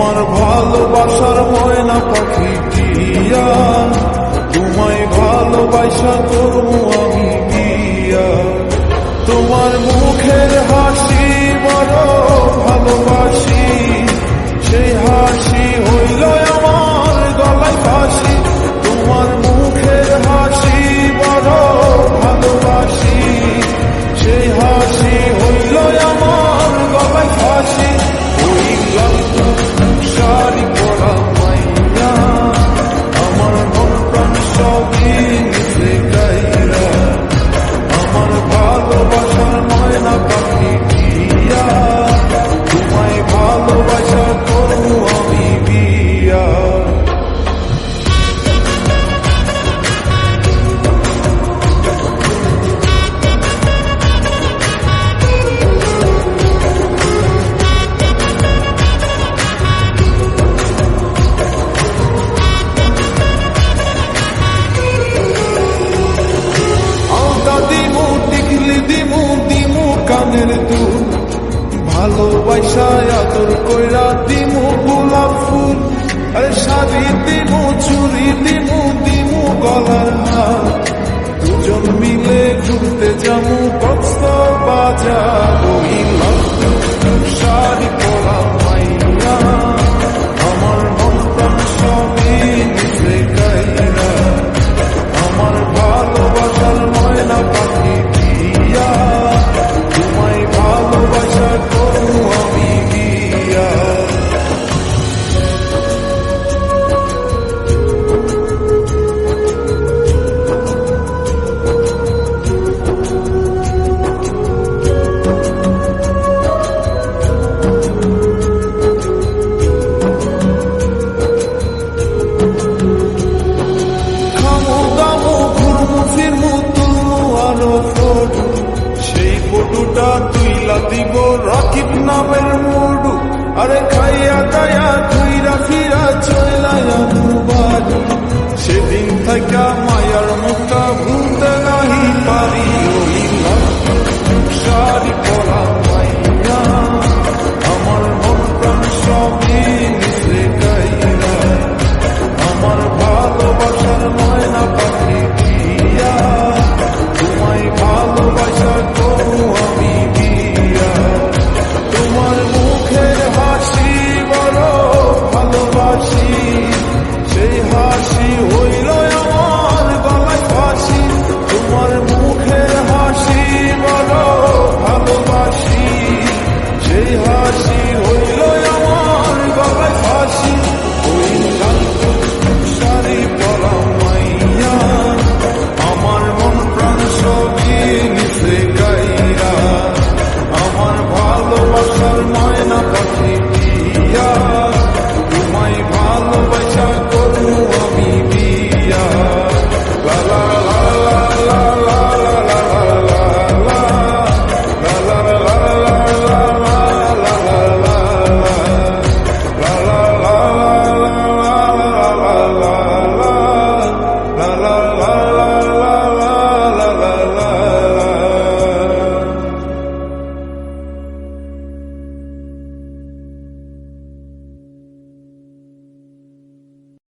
আমার ভালোবাসার ময়না পাখি টিয়া, তোমায় ভালোবাসা করবো আমি বিয়া। তোমার মুখের হাসি বড় ভালোবাসি, সেই হাসি হইল আমার গলায় ফাঁসি। তোমার মুখের হাসি বড় ভালোবাসি, সেই হাসি হইল আমার গলায় ফাঁসি। ওই লাল শাড়ি পরা মাইয়া, আমার মন প্রাণ সবই মিশে গাইরা। আমার ভালোবাসার ময়না পাখি টিয়া, তোমায় ভালোবাসা করবো আমি বিয়া। কানের দুল ভালোবাসায় আদর কইরা দিমু গোলাপ ফুল, আরে শাড়ি দিমু চুরি দিমু দিমু গলার হার। দুজন মিলে ঘুরতে যামু কক্সবাজার। ওই লাল